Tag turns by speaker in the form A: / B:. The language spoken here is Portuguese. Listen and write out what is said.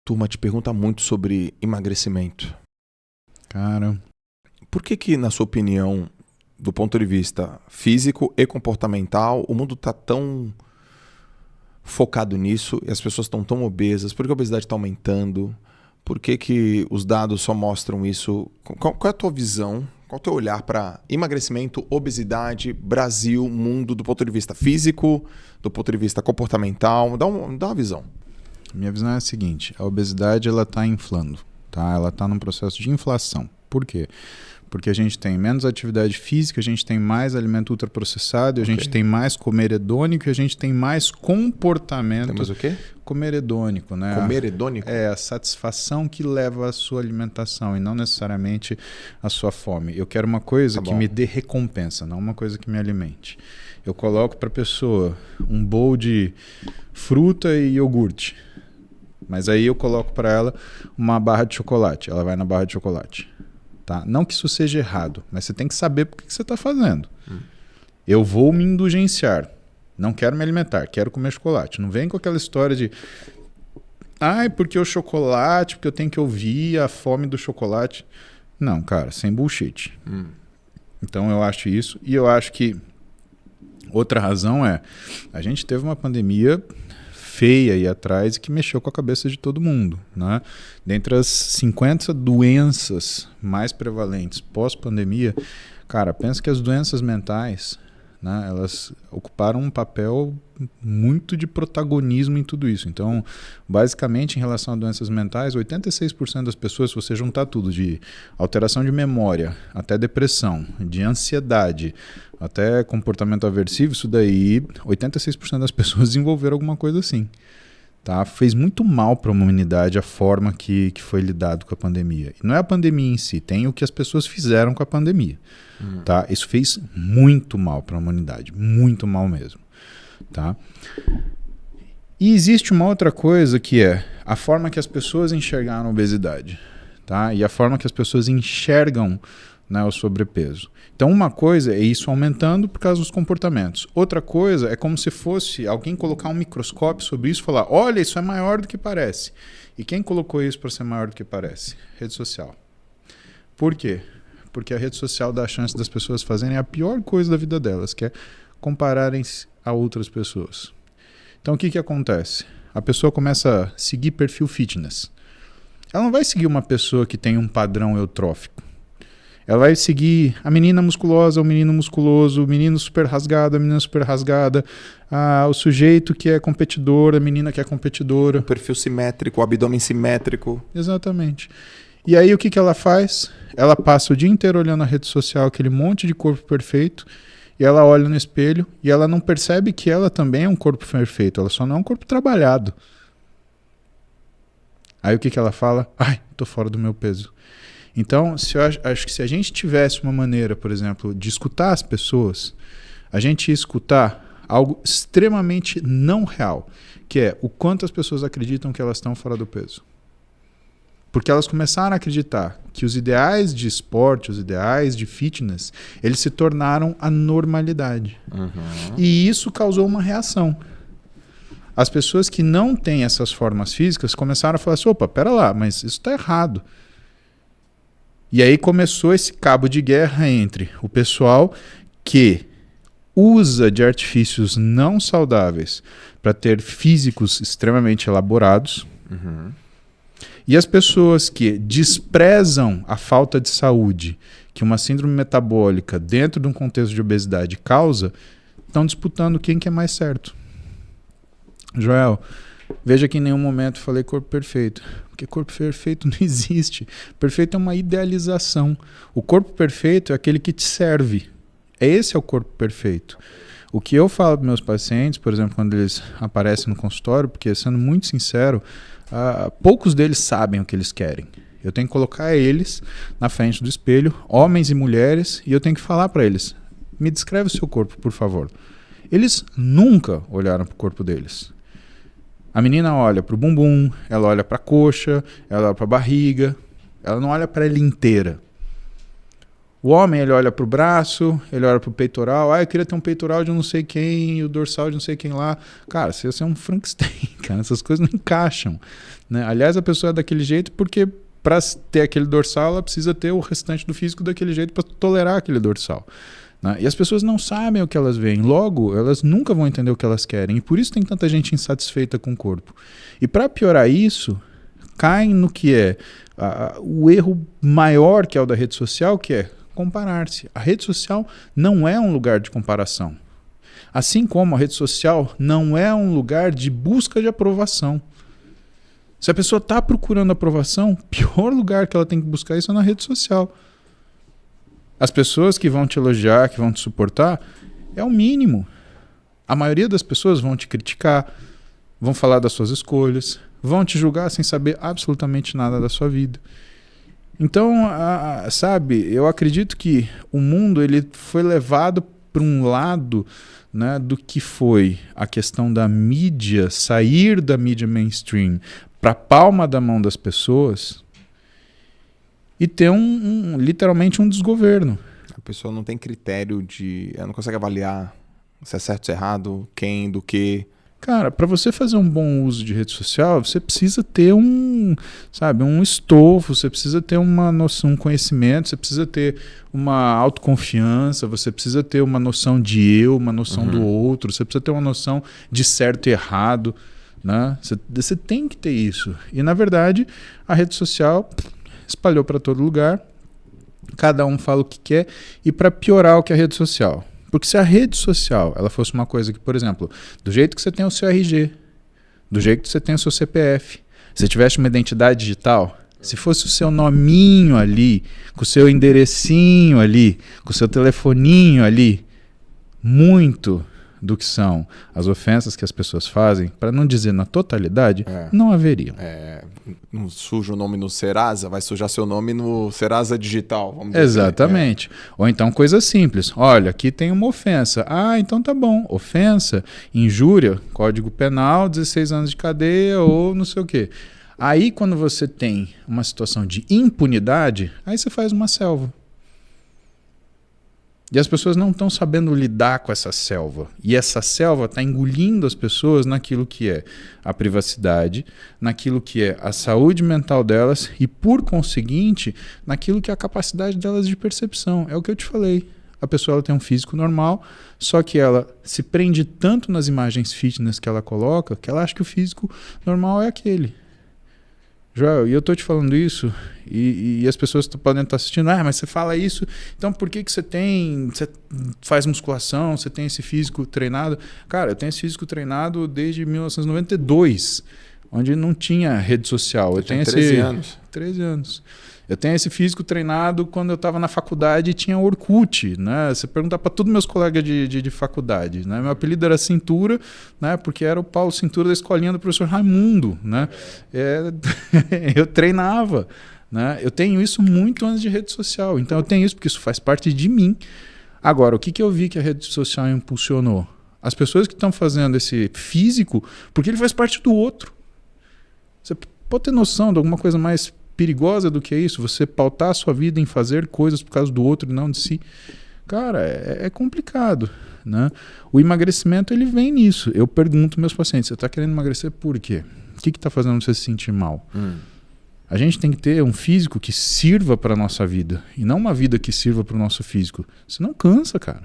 A: turma te pergunta muito sobre emagrecimento.
B: Cara,
A: Por que, na sua opinião, do ponto de vista físico e comportamental, o mundo está tão focado nisso e as pessoas estão tão obesas? Por que a obesidade está aumentando? Por que os dados só mostram isso? Qual é a tua visão? Qual é o teu olhar para emagrecimento, obesidade, Brasil, mundo, do ponto de vista físico, do ponto de vista comportamental? Dá uma visão.
B: minha visão é a seguinte, a obesidade ela está inflando, tá? Ela está num processo de inflação. Por quê? Porque a gente tem menos atividade física, a gente tem mais alimento ultraprocessado, a gente tem mais comer hedônico e a gente tem mais comportamento.
A: Tem mais o quê?
B: Comer hedônico, né?
A: Comer hedônico?
B: É a satisfação que leva à sua alimentação e não necessariamente à sua fome. Eu quero uma coisa que me dê recompensa, não uma coisa que me alimente. Eu coloco para a pessoa um bowl de fruta e iogurte, mas aí eu coloco para ela uma barra de chocolate. Ela vai na barra de chocolate. Tá? Não que isso seja errado, mas você tem que saber por que você está fazendo. Eu vou me indulgenciar. Não quero me alimentar, quero comer chocolate. Não vem com aquela história de porque o chocolate, porque eu tenho que ouvir a fome do chocolate. Não, cara, sem bullshit. Então eu acho isso. E eu acho que outra razão é, a gente teve uma pandemia feia aí atrás que mexeu com a cabeça de todo mundo, né? Dentre as 50 doenças mais prevalentes pós-pandemia, cara, pensa que as doenças mentais, né, elas ocuparam um papel muito de protagonismo em tudo isso. Então, basicamente, em relação a doenças mentais, 86% das pessoas, se você juntar tudo, de alteração de memória, até depressão, de ansiedade, até comportamento aversivo, isso daí, 86% das pessoas desenvolveram alguma coisa assim. Tá? Fez muito mal para a humanidade a forma que foi lidado com a pandemia. E não é a pandemia em si, tem o que as pessoas fizeram com a pandemia. Tá? Isso fez muito mal para a humanidade, muito mal mesmo. Tá? E existe uma outra coisa que é a forma que as pessoas enxergaram a obesidade, tá? E a forma que as pessoas enxergam, né, o sobrepeso. Então uma coisa é isso aumentando por causa dos comportamentos. Outra coisa é como se fosse alguém colocar um microscópio sobre isso e falar, olha, isso é maior do que parece. E quem colocou isso para ser maior do que parece? Rede social. Por quê? Porque a rede social dá a chance das pessoas fazerem a pior coisa da vida delas, que é compararem-se a outras pessoas. Então o que acontece? A pessoa começa a seguir perfil fitness. Ela não vai seguir uma pessoa que tem um padrão eutrófico. Ela vai seguir a menina musculosa, o menino musculoso, o menino super rasgado, a menina super rasgada, o sujeito que é competidor, a menina que é competidora.
A: O perfil simétrico, o abdômen simétrico.
B: Exatamente. E aí o que ela faz? Ela passa o dia inteiro olhando a rede social, aquele monte de corpo perfeito, e ela olha no espelho e ela não percebe que ela também é um corpo perfeito, ela só não é um corpo trabalhado. Aí o que ela fala? Tô fora do meu peso. Então, acho que se a gente tivesse uma maneira, por exemplo, de escutar as pessoas, a gente ia escutar algo extremamente não real, que é o quanto as pessoas acreditam que elas estão fora do peso. Porque elas começaram a acreditar que os ideais de esporte, os ideais de fitness, eles se tornaram a normalidade. E isso causou uma reação. As pessoas que não têm essas formas físicas começaram a falar assim, opa, pera lá, mas isso está errado. E aí começou esse cabo de guerra entre o pessoal que usa de artifícios não saudáveis para ter físicos extremamente elaborados, e as pessoas que desprezam a falta de saúde que uma síndrome metabólica dentro de um contexto de obesidade causa, estão disputando quem que é mais certo. Joel, veja que em nenhum momento falei corpo perfeito, porque corpo perfeito não existe. Perfeito é uma idealização. O corpo perfeito é aquele que te serve. Esse é o corpo perfeito. O que eu falo para meus pacientes, por exemplo, quando eles aparecem no consultório, porque sendo muito sincero, poucos deles sabem o que eles querem. Eu tenho que colocar eles na frente do espelho, homens e mulheres, e eu tenho que falar para eles, me descreve o seu corpo, por favor. Eles nunca olharam para o corpo deles. A menina olha para o bumbum, ela olha para a coxa, ela olha para a barriga, ela não olha para ela inteira. O homem, ele olha para o braço, ele olha para o peitoral. Eu queria ter um peitoral de não sei quem, e o dorsal de não sei quem lá. Cara, você é um Frankenstein, cara. Essas coisas não encaixam, né? Aliás, a pessoa é daquele jeito porque para ter aquele dorsal, ela precisa ter o restante do físico daquele jeito para tolerar aquele dorsal, né? E as pessoas não sabem o que elas veem. Logo, elas nunca vão entender o que elas querem. E por isso tem tanta gente insatisfeita com o corpo. E para piorar isso, caem no que é o erro maior, que é o da rede social, que é comparar-se. A rede social não é um lugar de comparação. Assim como a rede social não é um lugar de busca de aprovação. Se a pessoa está procurando aprovação, o pior lugar que ela tem que buscar isso é na rede social. As pessoas que vão te elogiar, que vão te suportar, é o mínimo. A maioria das pessoas vão te criticar, vão falar das suas escolhas, vão te julgar sem saber absolutamente nada da sua vida. Então, sabe, eu acredito que o mundo ele foi levado para um lado, né, do que foi a questão da mídia, sair da mídia mainstream para a palma da mão das pessoas e ter literalmente um desgoverno.
A: A pessoa não tem critério ela não consegue avaliar se é certo ou se é errado, quem, do que.
B: Cara, para você fazer um bom uso de rede social, você precisa ter um estofo, você precisa ter uma noção, um conhecimento, você precisa ter uma autoconfiança, você precisa ter uma noção de eu, uma noção do outro, você precisa ter uma noção de certo e errado, né? Você tem que ter isso. E, na verdade, a rede social espalhou para todo lugar, cada um fala o que quer, e para piorar o que é a rede social. Porque se a rede social ela fosse uma coisa que, por exemplo, do jeito que você tem o seu RG, do jeito que você tem o seu CPF, se tivesse uma identidade digital, se fosse o seu nominho ali, com o seu enderecinho ali, com o seu telefoninho ali, muito do que são as ofensas que as pessoas fazem, para não dizer na totalidade, não haveriam.
A: Não suja o nome no Serasa, vai sujar seu nome no Serasa Digital, vamos dizer.
B: Exatamente. Ou então coisa simples. Olha, aqui tem uma ofensa. Então tá bom. Ofensa, injúria, Código Penal, 16 anos de cadeia ou não sei o quê. Aí quando você tem uma situação de impunidade, aí você faz uma selva. E as pessoas não estão sabendo lidar com essa selva. E essa selva está engolindo as pessoas naquilo que é a privacidade, naquilo que é a saúde mental delas e, por conseguinte, naquilo que é a capacidade delas de percepção. É o que eu te falei. A pessoa ela tem um físico normal, só que ela se prende tanto nas imagens fitness que ela coloca que ela acha que o físico normal é aquele. Joel, e eu estou te falando isso e as pessoas podem estar assistindo, mas você fala isso, então por que você faz musculação, você tem esse físico treinado? Cara, eu tenho esse físico treinado desde 1992, onde não tinha rede social. Eu tenho
A: 13 anos.
B: 13 anos. Eu tenho esse físico treinado quando eu estava na faculdade e tinha Orkut, né? Você perguntar para todos meus colegas de faculdade, né? Meu apelido era Cintura, né? Porque era o Paulo Cintura da escolinha do professor Raimundo, né? Eu treinava, né? Eu tenho isso muito antes de rede social, então eu tenho isso porque isso faz parte de mim. Agora, o que eu vi que a rede social impulsionou? As pessoas que estão fazendo esse físico, porque ele faz parte do outro. Você pode ter noção de alguma coisa mais perigosa do que isso? Você pautar a sua vida em fazer coisas por causa do outro e não de si. Cara, é complicado, né? O emagrecimento ele vem nisso. Eu pergunto aos meus pacientes, você está querendo emagrecer por quê? O que está fazendo você se sentir mal? A gente tem que ter um físico que sirva para a nossa vida e não uma vida que sirva para o nosso físico. Você não cansa, cara.